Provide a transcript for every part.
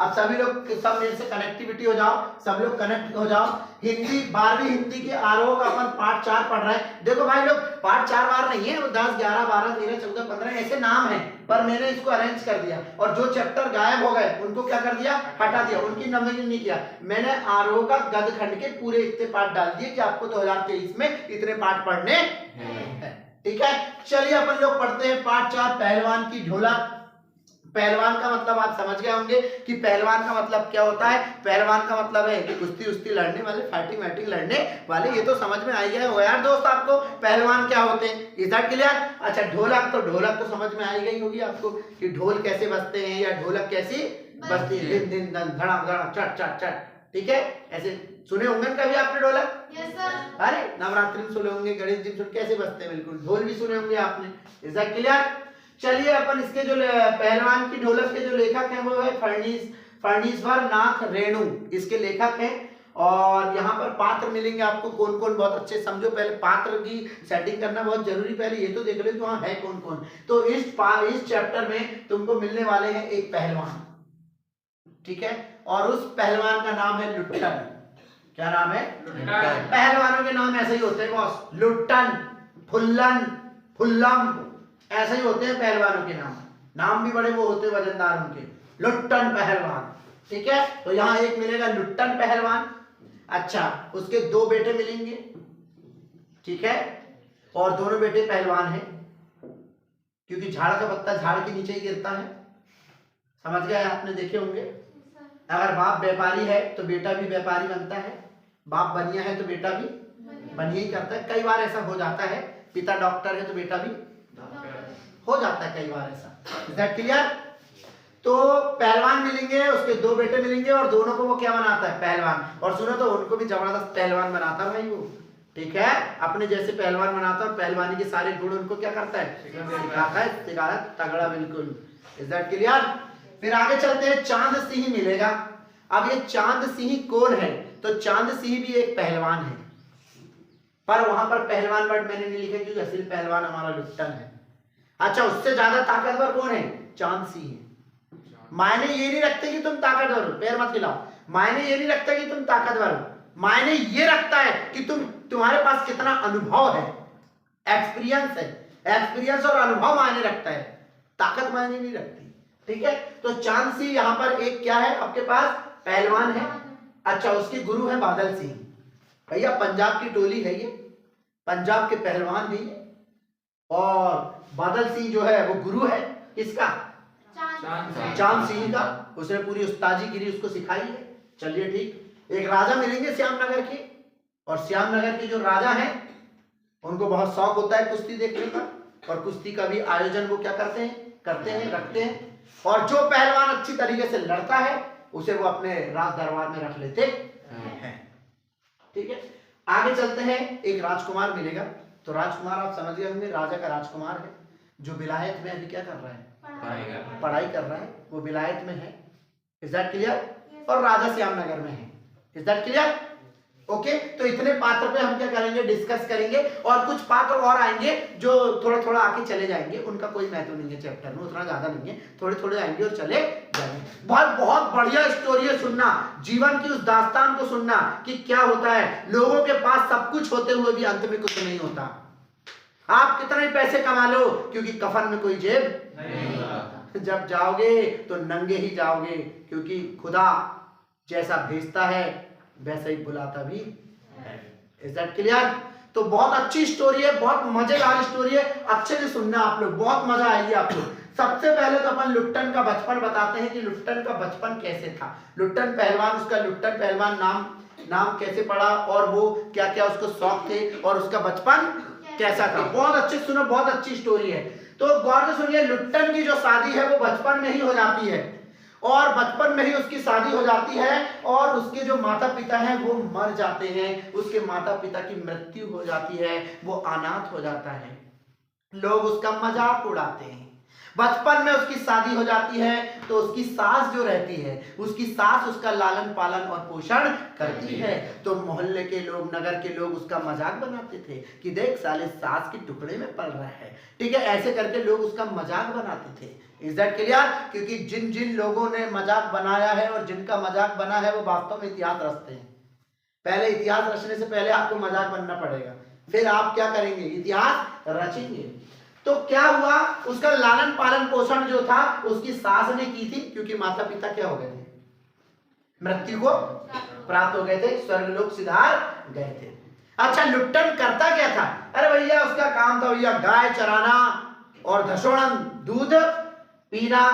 अब सभी लोग सब मेरे से कनेक्टिविटी हो जाओ, सब लोग कनेक्ट हो जाओ। हिंदी 12वीं हिंदी के आरोह का अपन पार्ट 4 पढ़ रहे हैं। देखो भाई लोग, पार्ट 4 बार नहीं है, वो 10 11 12 13 14 15 ऐसे नाम है, पर मैंने इसको अरेंज कर दिया और जो चैप्टर गायब हो गए उनको क्या कर दिया, हटा दिया, उनकी नंबरिंग नहीं किया मैंने। आरोह का गद खंड के पूरे इतने पार्ट डाल दिए कि आपको 2023 में इतने पार्ट पढ़ने हैं। ठीक है, चलिए अपन लोग पढ़ते हैं पार्ट 4, पहलवान की ढोलक। पहलवान का मतलब आप समझ गए होंगे कि पहलवान का मतलब क्या होता है। पहलवान का मतलब है कि कुश्ती उस्ती लड़ने वाले, फाइटिंग वाइटिंग लड़ने वाले। ये तो समझ में आ गया होगा यार दोस्त आपको पहलवान क्या होते हैं। Is that clear? अच्छा, ढोलक तो समझ में आ गई होगी आपको कि ढोल कैसे बजते हैं या ढोलक कैसी बजती है। दिन दिन धन धड़क धड़क चट चट चट, ठीक है, ऐसे सुने होंगे कभी आपने ढोलक? Yes sir. अरे नवरात्रि में सुने होंगे, गणेश जी में कैसे बजते हैं, बिल्कुल ढोल भी सुने होंगे आपने। Is that clear? चलिए अपन इसके जो पहलवान की ढोलक के जो लेखक हैं वो है फणीश्वर नाथ रेणु, इसके लेखक हैं। और यहाँ पर पात्र मिलेंगे आपको कौन कौन, बहुत अच्छे समझो, पहले पात्र की सेटिंग करना बहुत जरूरी, पहले ये तो देख लो कि वहाँ है कौन कौन। तो इस चैप्टर में तुमको मिलने वाले हैं एक पहलवान, ठीक है, और उस पहलवान का नाम है लुट्टन। क्या नाम है? लुट्टन। पहलवानों के नाम ऐसे ही होते हैं बॉस, लुट्टन, फुल्लन, फुल्लम, ऐसे ही होते हैं पहलवानों के नाम। नाम भी बड़े वो होते हैं वजनदार उनके, लुट्टन पहलवान। ठीक है, तो यहाँ एक मिलेगा लुट्टन पहलवान। अच्छा, उसके 2 बेटे मिलेंगे, ठीक है, और दोनों बेटे पहलवान हैं, क्योंकि झाड़ का पत्ता झाड़ के नीचे ही गिरता है। समझ गए आपने, देखे होंगे। अगर बाप व्यापारी है तो बेटा भी व्यापारी बनता है, बाप बनिया है तो बेटा भी बनिया ही करता है। कई बार ऐसा हो जाता है, पिता डॉक्टर है तो बेटा भी हो जाता है, कई बार ऐसा। Is that clear? तो पहलवान मिलेंगे, उसके 2 बेटे मिलेंगे और दोनों को वो क्या बनाता है, पहलवान। और सुनो तो उनको भी जबरदस्त पहलवान बनाता है भाई वो, ठीक है, अपने जैसे पहलवान बनाता है और पहलवानी के सारे गुण उनको क्या करता है, सिखाता है, तगड़ा, बिल्कुल। Is that clear? फिर आगे चलते हैं, चांद सिंह मिलेगा। अब ये चांद सिंह कौन है? तो चांद सिंह भी एक पहलवान है, पर वहां पर पहलवान वर्ड मैंने नहीं लिखा क्योंकि असली पहलवान हमारा लुट्टन है। अच्छा, उससे ज्यादा ताकतवर कौन है? चांद सिंह है। मायने ये नहीं रखते कि तुम ताकतवर हो, पैर मत हिलाओ, मायने ये नहीं रखता कि तुम ताकतवर हो, मायने ये रखता है कि तुम्हारे पास कितना अनुभव है, एक्सपीरियंस है। एक्सपीरियंस और अनुभव मायने रखता है, ताकत मायने नहीं रखती। ठीक है, तो चांद सिंह यहाँ पर एक क्या है आपके पास, पहलवान है। अच्छा, उसके गुरु है बादल सिंह। भैया पंजाब की टोली है ये, पंजाब के पहलवान है ये, और बादल सिंह जो है वो गुरु है किसका, चांद सिंह का। उसने पूरी उस्तादीगिरी उसको सिखाई है। चलिए ठीक। एक राजा मिलेंगे श्यामनगर के, और श्यामनगर के जो राजा हैं उनको बहुत शौक होता है कुश्ती देखने का, और कुश्ती का भी आयोजन वो क्या करते हैं, रखते हैं। और जो पहलवान अच्छी तरीके से लड़ता है उसे वो अपने राज दरबार में रख लेते हैं। ठीक है, आगे चलते हैं, एक राजकुमार मिलेगा। तो राजकुमार आप समझ गए होंगे, राजा का राजकुमार है जो विलायत में अभी क्या कर रहा है, पढ़ाई कर रहा है, वो विलायत में है। Is that clear? और राजा श्यामनगर में है। Is that clear? ओके, तो इतने पात्र पे हम क्या करेंगे, डिस्कस करेंगे, और कुछ पात्र और आएंगे जो थोड़ा थोड़ा आके चले जाएंगे, उनका कोई महत्व नहीं है चैप्टर में, उतना ज्यादा नहीं है, थोड़े थोड़े आएंगे और चले जाएंगे। बहुत बढ़िया स्टोरी है, सुनना, जीवन की उस दास्तान को सुनना कि क्या होता है, लोगों के पास सब कुछ होते हुए भी अंत में कुछ नहीं होता। आप कितने पैसे कमा लो, क्योंकि कफन में कोई जेब नहीं होता। जब जाओगे तो नंगे ही जाओगे, क्योंकि खुदा जैसा भेजता है वैसे ही बुलाता भी है। Is that clear? तो बहुत अच्छी स्टोरी है, बहुत मजेदार स्टोरी है, अच्छे से सुनना आप लोग, बहुत मजा आएगी आपको। सबसे पहले तो अपन लुट्टन का बचपन बताते हैं कि लुट्टन का बचपन कैसे था। लुट्टन पहलवान, उसका लुट्टन पहलवान नाम कैसे पड़ा, और वो क्या क्या उसको शौक थे, और उसका बचपन कैसा था। बहुत अच्छे सुनो, बहुत अच्छी स्टोरी है। तो गौर से सुनिए, लुट्टन की जो शादी है वो बचपन में ही हो जाती है, और बचपन में ही उसकी शादी हो जाती है, और उसके जो माता पिता हैं वो मर जाते हैं, उसके माता पिता की मृत्यु हो जाती है, वो अनाथ हो जाता है। लोग उसका मजाक उड़ाते हैं, बचपन में उसकी शादी हो जाती है तो उसकी सास जो रहती है, उसकी सास उसका लालन पालन और पोषण करती है। तो मोहल्ले के लोग, नगर के लोग उसका मजाक बनाते थे कि देख साले सास के टुकड़े में पल रहा है, ठीक है, ऐसे करके लोग उसका मजाक बनाते थे। Is that clear? क्योंकि जिन जिन लोगों ने मजाक बनाया है और जिनका मजाक बना है वो वास्तव में इतिहास रचते हैं। पहले इतिहास रचने से पहले आपको मजाक बनना पड़ेगा, फिर आप क्या करेंगे, इतिहास रचेंगे। तो क्या हुआ, उसका लालन पालन पोषण जो था उसकी सास ने की थी, क्योंकि माता पिता क्या हो गए थे, मृत्यु को प्राप्त हो गए थे, स्वर्गलोक सिधार गए थे। अच्छा, लुट्टन करता क्या था? अरे भैया उसका काम था भैया गाय चराना और धसोड़न, दूध पीना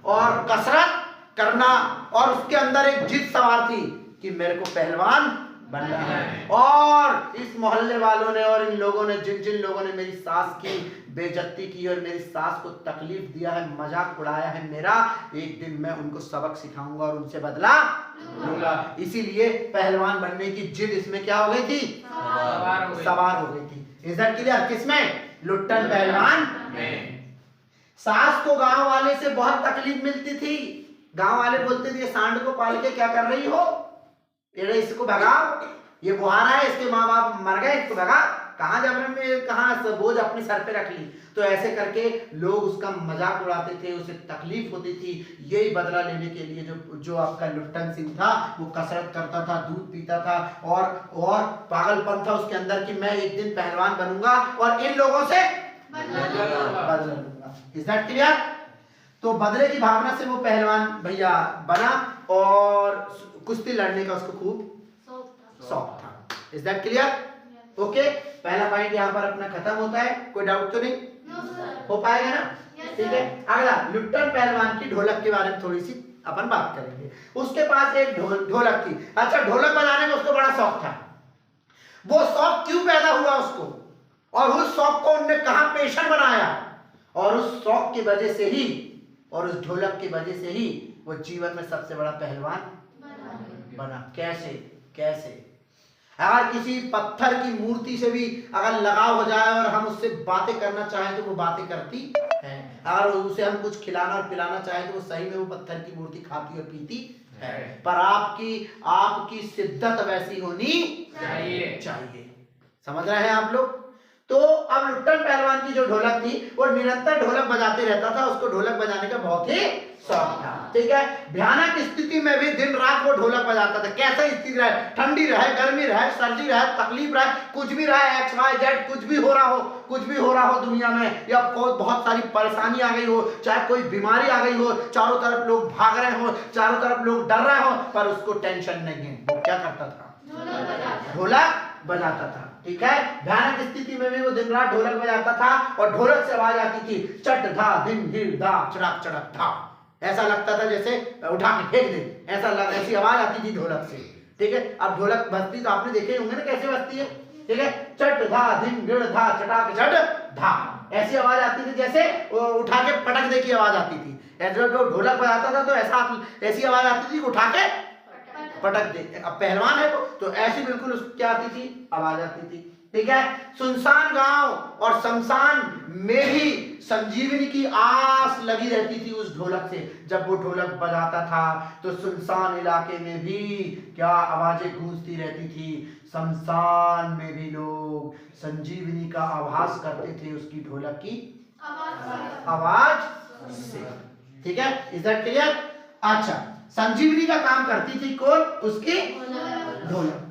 और कसरत करना, और उसके अंदर एक जिद सवार थी कि मेरे को पहलवान बनना है। और इस मोहल्ले वालों ने और इन लोगों ने, जिन जिन लोगों ने मेरी सास की बेइज्जती की और मेरी सास को तकलीफ दिया है, मजाक उड़ाया है मेरा, एक दिन मैं उनको सबक सिखाऊंगा और उनसे बदला लूंगा। इसीलिए पहलवान बनने की जिद इसमें क्या हो गई थी, सवार हो गई थी। Is that clear? किसमें? लुट्टन पहलवान में। सास को गांव वाले से बहुत तकलीफ मिलती थी। गांव वाले बोलते थे सांड को पाल के क्या कर रही हो, ये इसको भगाओ, ये बुहारा है, इसके माँ बाप मर गए, इसको भगा, कहाँ जबरन में, कहाँ बोझ अपने सर पे रख ली। तो ऐसे करके लोग उसका मजाक उड़ाते थे, उसे तकलीफ होती थी। यही बदला लेने के लिए जो आपका लुट्टन सिंह था वो कसरत करता था, दूध पीता था और पागलपन था उसके अंदर कि मैं एक दिन पहलवान बनूंगा और इन लोगों से बदला लूंगा। Is that clear? तो बदले की भावना से वो पहलवान भैया बना और कुश्ती लड़ने का उसको खूब शौक था। Is that clear? ओके, पहला पॉइंट यहाँ पर अपना खत्म होता है। कोई डाउट तो नहीं? हो पाएगा ना? ठीक है। अगला, लुट्टन पहलवान की ढोलक के बारे में थोड़ी सी अपन बात करेंगे। उसके पास एक ढोलक थी। अच्छा, ढोलक बजाने में उसको बड़ा शौक था। वो शौक क्यों पैदा हुआ उसको, और उस शौक को उनने कहां पेशन बनाया, और उस शौक की वजह से ही और उस ढोलक की वजह से ही वो जीवन में सबसे बड़ा पहलवान बना। कैसे? अगर किसी पत्थर की मूर्ति से भी अगर लगाव हो जाए और हम उससे बातें करना चाहें तो वो बातें करती है। अगर उसे हम कुछ खिलाना और पिलाना चाहें तो वो सही में वो पत्थर की मूर्ति खाती और पीती है। पर आपकी शिद्दत वैसी होनी चाहिए। समझ रहे हैं आप लोग? तो अब लुट्टन पहलवान की जो ढोलक थी वो निरंतर ढोलक बजाते रहता था। उसको ढोलक बजाने का बहुत ही शौक था। ठीक है। भयानक स्थिति में भी दिन रात वो ढोलक बजाता था। कैसा स्थिति रहे, ठंडी रहे, गर्मी रहे, सर्दी रहे, तकलीफ रहे, कुछ भी रहे, XYZ, कुछ भी हो रहा हो दुनिया में, या कोई बहुत सारी परेशानी आ गई हो, चाहे कोई बीमारी आ गई हो, चारों तरफ लोग भाग रहे हो, चारों तरफ लोग डर रहे हो, पर उसको टेंशन नहीं है। वो क्या करता था? ढोलक बजाता था। ठीक है। भयानक स्थिति में भी वो दिन रात ढोलक बजाता था और ढोलक से आवाज आती थी, चट धा दिन धिर धा चड़क चड़क था। ऐसा लगता था जैसे उठा के फेंक दे, ऐसी आवाज आती थी ढोलक से। ठीक है। अब ढोलक बजती तो आपने देखे होंगे ना कैसे बजती है। ठीक है। चट धा दिन गिड़ धा चटाक चट धा, ऐसी आवाज आती थी जैसे उठा के पटक दे की आवाज आती थी। जो ढोलक बजाता था तो ऐसी आवाज आती थी उठा के पटक दे। अब पहलवान है वो, तो ऐसी बिल्कुल क्या आती थी, आवाज आती थी। ठीक है। सुनसान गांव और शमशान में भी संजीवनी की आस लगी रहती थी उस ढोलक से। जब वो ढोलक बजाता था तो सुनसान इलाके में भी क्या आवाजें गूंजती रहती थी। शमशान में भी लोग संजीवनी का आभास करते थे उसकी ढोलक की आवाज से। ठीक है। Is that clear? अच्छा, संजीवनी का काम करती थी कौन? उसकी ढोलक।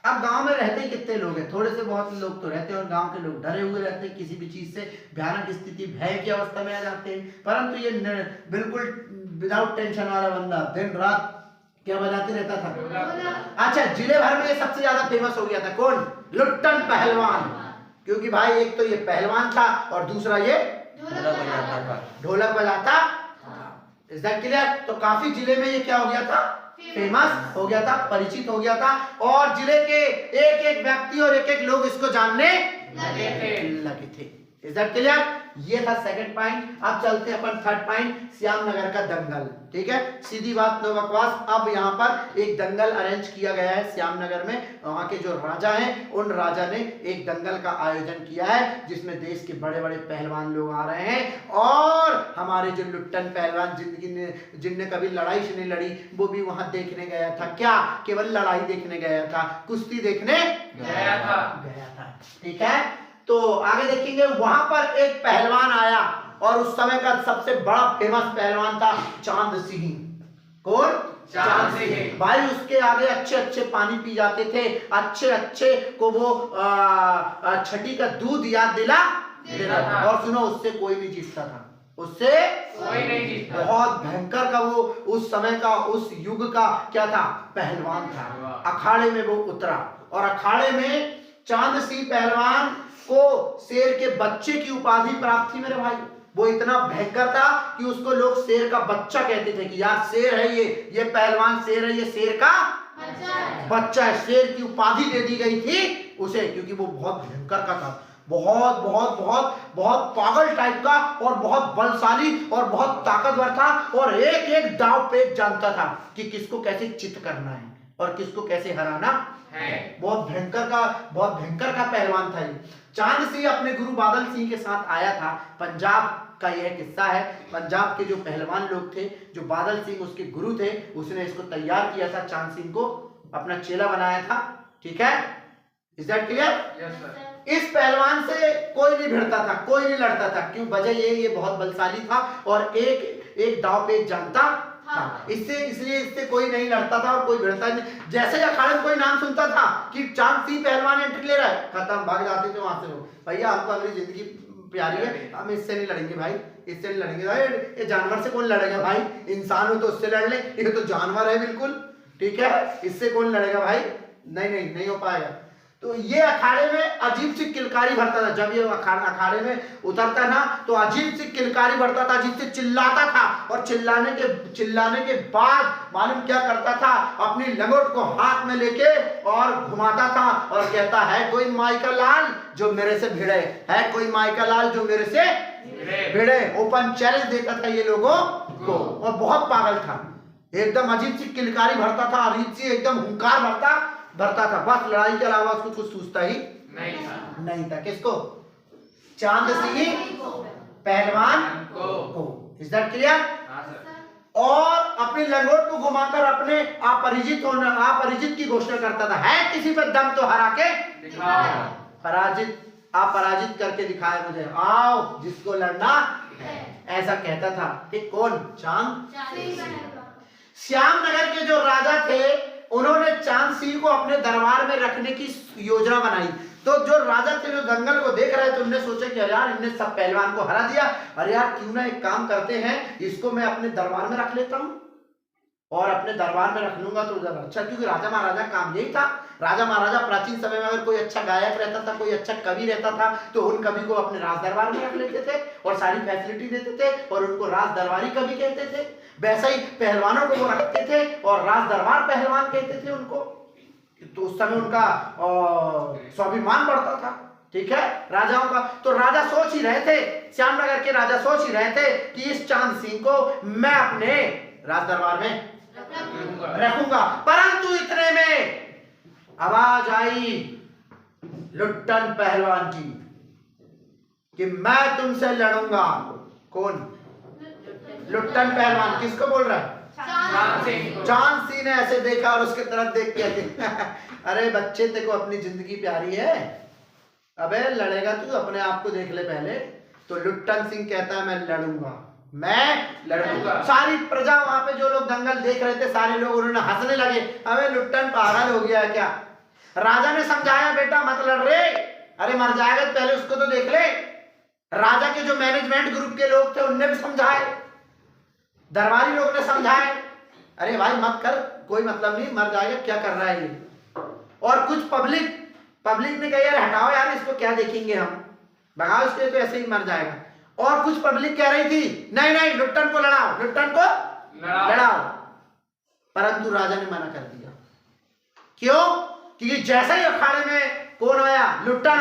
अब गांव में रहते कितने लोग हैं? थोड़े से बहुत लोग तो रहते हैं, और गांव के लोग डरे हुए रहते हैं, किसी भी चीज से भयानक स्थिति भय की अवस्था में आ जाते हैं। परंतु ये बिल्कुल विदाउट टेंशन वाला बंदा दिन रात क्या बजाते रहता था। अच्छा, जिले भर में ये सबसे ज्यादा फेमस हो गया था कौन? लुट्टन पहलवान। क्योंकि भाई एक तो ये पहलवान था और दूसरा ये ढोलक बजाता। Is that clear? तो काफी जिले में ये क्या हो गया था? फेमस हो गया था, परिचित हो गया था, और जिले के एक एक व्यक्ति और एक एक लोग इसको जानने लगे थे। Is that clear? ये था सेकंड पॉइंट। अब चलते हैं अपन थर्ड पॉइंट, श्यामनगर का दंगल। ठीक है, सीधी बात नो बकवास। अब यहाँ पर एक दंगल अरेंज किया गया है श्यामनगर में। वहां के जो राजा हैं, उन राजा ने एक दंगल का आयोजन किया है जिसमें देश के बड़े बड़े पहलवान लोग आ रहे हैं, और हमारे जो लुट्टन पहलवान जिनने कभी लड़ाई नहीं लड़ी, वो भी वहां देखने गया था। क्या केवल लड़ाई देखने गया था, कुश्ती देखने गया था। ठीक है, तो आगे देखेंगे। वहां पर एक पहलवान आया और उस समय का सबसे बड़ा फेमस पहलवान था चांद सिंह। कौन? चांद सिंह भाई। उसके आगे अच्छे अच्छे पानी पी जाते थे, अच्छे अच्छे को वो छठी का दूध याद दिला देता था। और सुनो, उससे कोई नहीं जीतता था, उससे कोई नहीं जीतता। बहुत भयंकर का वो उस समय का, उस युग का क्या था, पहलवान था। अखाड़े में वो उतरा और अखाड़े में चांद सिंह पहलवान को शेर के बच्चे की उपाधि प्राप्त थी मेरे भाई। वो इतना भयंकर था कि उसको लोग शेर का बच्चा कहते थे कि यार शेर है ये पहलवान शेर है, ये शेर का बच्चा है। शेर की उपाधि दे दी गई थी उसे, क्योंकि वो बहुत भयंकर का था, बहुत बहुत बहुत बहुत पागल टाइप का, और बहुत बलशाली और बहुत ताकतवर था, और एक एक दांव पेच जानता था कि किसको कैसे चित करना है और किसको कैसे हराना है। बहुत भयंकर का पहलवान था ये। चांद सिंह अपने गुरु बादल सिंह के साथ आया था। पंजाब का यह किस्सा है। पंजाब के जो पहलवान लोग थे, जो बादल सिंह उसके गुरु थे, उसने इसको तैयार किया था, चांद सिंह को अपना चेला बनाया था। ठीक है, is that clear? Yes sir. इस पहलवान से कोई नहीं भिड़ता था, कोई नहीं लड़ता था। क्यों? वजह ये बहुत बलशाली था और एक दांव पेच जानता था। इसलिए इससे कोई नहीं लड़ता था और कोई भिड़ता नहीं। जैसे ही अखाड़े में कोई नाम सुनता था कि चांद सिंह पहलवान एंट्री ले रहा है, खत्म, भाग जाते थे वहां से लोग। भैया हमको अपनी जिंदगी प्यारी है, हम इससे नहीं लड़ेंगे भाई, इससे नहीं लड़ेंगे भाई। ये जानवर से कौन लड़ेगा भाई? इंसान हो तो उससे लड़ ले, ये तो जानवर है बिल्कुल। ठीक है, इससे कौन लड़ेगा भाई? नहीं हो पाएगा। तो ये अखाड़े में अजीब सी किलकारी भरता था। जब ये अखाड़े में उतरता था तो अजीब सी किलकारी भरता था, अजीब से चिल्लाता था, और चिल्लाने के बाद मालूम क्या करता था, अपनी लंगोट को हाथ में लेके और घुमाता था और कहता है कोई माई का लाल जो मेरे से भिड़े, है कोई माई का लाल जो मेरे से भिड़े। ओपन चैलेंज देता था ये लोगों को, और बहुत पागल था, एकदम अजीब सी किलकारी भरता था, अजीब सी एकदम हुंकार भरता था। बस लड़ाई के अलावा उसको कुछ सूझता ही नहीं था। किसको? चांद सिंह पहलवान को। Is that clear? और अपनी लंगोट को घुमाकर अपने अपरिजित की घोषणा करता था, है किसी पर दम तो हरा के अपराजित करके दिखाए मुझे, आओ जिसको लड़ना ऐसा कहता था। कौन? चांद। श्यामनगर के जो राजा थे, उन्होंने चांद सिंह को अपने दरबार में रखने की योजना बनाई। तो जो राजा थे, जो दंगल को देख रहे थे, उन्होंने सोचा कि यार इनने सब पहलवान को हरा दिया, अरे यार क्यों ना एक काम करते हैं, इसको मैं अपने दरबार में रख लेता हूं, और अपने दरबार में रख लूंगा तो ज्यादा अच्छा। क्योंकि राजा महाराजा काम यही था। राजा महाराजा प्राचीन समय में अगर कोई अच्छा गायक रहता था, कोई अच्छा कवि रहता था, तो उन कवि को अपने राज दरबार में रख लेते थे और सारी फैसिलिटी देते थे, और उनको राज दरबारी कवि कहते थे। वैसा ही पहलवानों को वो रखते थे और राज दरबार पहलवान कहते थे उनको। तो उस समय उनका स्वाभिमान बढ़ता था। ठीक है, राजाओं का। तो राजा सोच ही रहे थे, श्यामनगर के राजा सोच ही रहे थे कि इस चांद सिंह को मैं अपने राज दरबार में रखूंगा। परंतु इतने में आवाज आई लुट्टन पहलवान की कि मैं तुमसे लड़ूंगा। कौन? लुट्टन पहलवान। किसको बोल रहा है? चांद सिंह ने ऐसे देखा और उसके तरफ देख के अरे बच्चे, तेरे को अपनी जिंदगी प्यारी है, अबे लड़ेगा तू, अपने आप को देख ले पहले। तो लुट्टन सिंह कहता है मैं लड़ूंगा। सारी प्रजा, वहां पे जो लोग दंगल देख रहे थे, सारे लोग उन्होंने हंसने लगे, अबे लुट्टन पागल हो गया है क्या? राजा ने समझाया, बेटा मत लड़ रे, अरे मर जाएगा, पहले उसको तो देख ले। राजा के जो मैनेजमेंट ग्रुप के लोग थे, उनने भी समझाए, दरबारी लोग ने समझाए, अरे भाई मत कर, कोई मतलब नहीं, मर जाएगा, क्या कर रहा है ये। और कुछ पब्लिक ने कहा यार हटाओ यार, इसको क्या देखेंगे हम, भगाओ इसके, तो ऐसे ही मर जाएगा। और कुछ पब्लिक कह रही थी नहीं लुट्टन को लड़ाओ, लुट्टन को लड़ाओ। परंतु राजा ने मना कर दिया। क्यों? क्योंकि जैसे ही अखाड़े में कौन आया? लुट्टन